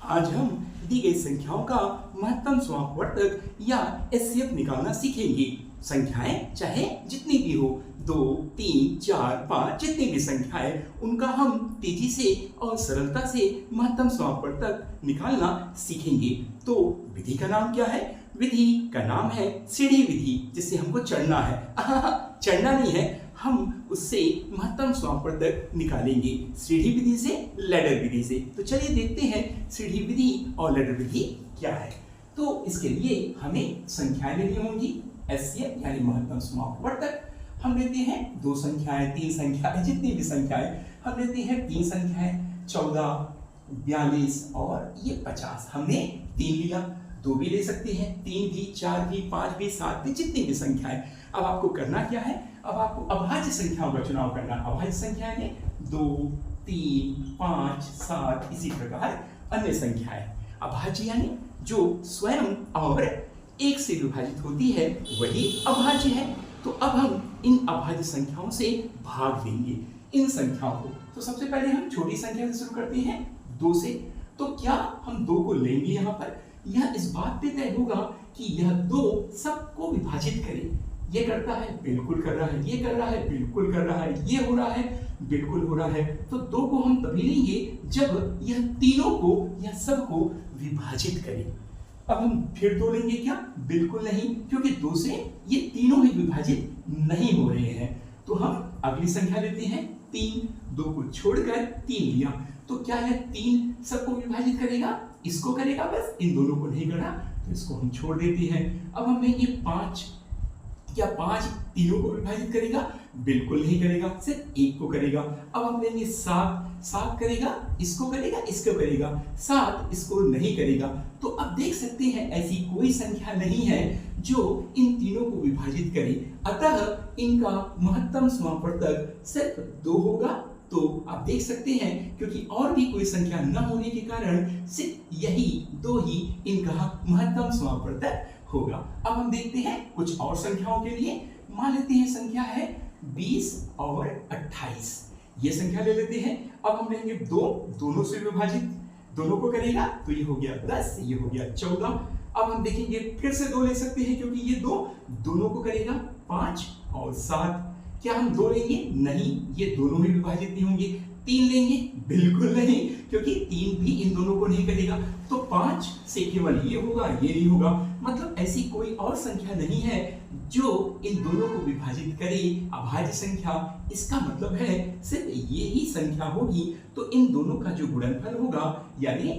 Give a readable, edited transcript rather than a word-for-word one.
आज हम दी गई संख्याओं का महत्तम समापवर्तक या एचसीएफ निकालना सीखेंगे। संख्याएं चाहे जितनी भी हो, 2, 3, 4, 5 जितनी भी संख्याएं, उनका हम तेजी से और सरलता से महत्तम समापवर्तक निकालना सीखेंगे। तो विधि का नाम क्या है? विधि का नाम है सीढ़ी विधि, जिससे हमको चढ़ना है। चढ़ना नहीं है, हम उससे महत्तम समापवर्तक निकालेंगे सीढ़ी विधि से, लैडर विधि से। तो चलिए देखते हैं सीढ़ी विधि और लैडर विधि क्या है। तो इसके लिए हमें संख्याएं लेनी होंगी, एचसीएफ यानी महत्तम समापवर्तक। हम लेते हैं 2 संख्याएं, 3 संख्याएं, जितनी भी संख्याएं हम लेते हैं। 3 संख्याएं 14, 42 और ये 50। हमने 3 लिया, 2 भी ले सकते हैं, 3 भी, 4 भी, 5 भी, 7 भी, जितनी भी संख्याएं। अब आपको करना क्या है? अब आपको अभाज्य संख्याओं का चुनाव करना। अभाज्य संख्याएं में 2, 3, 5, 7 इसी प्रकार अन्य संख्याएं। अभाज्य यानी जो स्वयं और 1 से विभाजित होती है वही अभाज्य है। तो अब हम इन अभाज्य संख्याओं से भाग देंगे इन संख्याओं को। तो सबसे पहले हम छोटी संख्या से शुरू करते हैं, 2 से। तो क्या हम 2 को लेंगे यहाँ पर? यह इस बात पे तय होगा कि यह 2 सबको विभाजित करे। ये करता है, बिल्कुल कर रहा है, ये कर रहा है, बिल्कुल कर रहा है, ये हो रहा है, बिल्कुल हो रहा है। तो 2 को हम तभी लेंगे जब यह तीनों को या सबको विभाजित करे। अब हम फिर 2 लेंगे क्या? बिल्कुल नहीं, क्योंकि 2 से ये तीनों ही विभाजित नहीं हो रहे हैं। तो हम अगली संख्या लेते हैं 3। 2 को छोड़कर 3 लिया। तो क्या यह 3 सबको विभाजित करेगा? इसको करेगा बस, इन दोनों को नहीं करा, तो इसको हम छोड़ देते हैं। अब हम लेंगे 5। क्या 5 तीनों को विभाजित करेगा? बिल्कुल नहीं करेगा, सिर्फ 1 को करेगा। अब हम लेंगे 7। 7 करेगा, इसको करेगा, इसको करेगा, 7 इसको नहीं करेगा। तो अब देख सकते हैं ऐसी कोई संख्या नहीं है जो इन तीनों को विभाजित करे। अतः इनका महत्तम समापवर्तक सिर्फ 2 होगा। तो आप देख सकते हैं, क्योंकि और भी कोई संख्या न होने के कारण सिर्फ यही 2 ही इनका महत्तम समापवर्तक होगा। अब हम देखते हैं कुछ और संख्याओं के लिए। मान लेते हैं संख्या है 20 और 28। ये संख्या ले लेते हैं। अब हम लेंगे 2, दोनों से विभाजित, दोनों को करेगा, तो ये हो गया 10, ये हो गया 14। अब हम देखेंगे फिर से 2 ले सकते हैं, क्योंकि ये 2 दोनों को करेगा, 5 और 7। क्या हम 2 लेंगे? नहीं, ये दोनों ही विभाजित नहीं होंगे। 3 लेंगे? बिल्कुल नहीं, क्योंकि 3 भी इन दोनों को नहीं करेगा। तो 5 से केवल ये होगा, ये नहीं होगा। मतलब ऐसी कोई और संख्या नहीं है जो इन दोनों को विभाजित करे, अभाज्य संख्या। इसका मतलब है सिर्फ ये ही संख्या होगी, तो इन दोनों का जो गुणनफल होगा यानी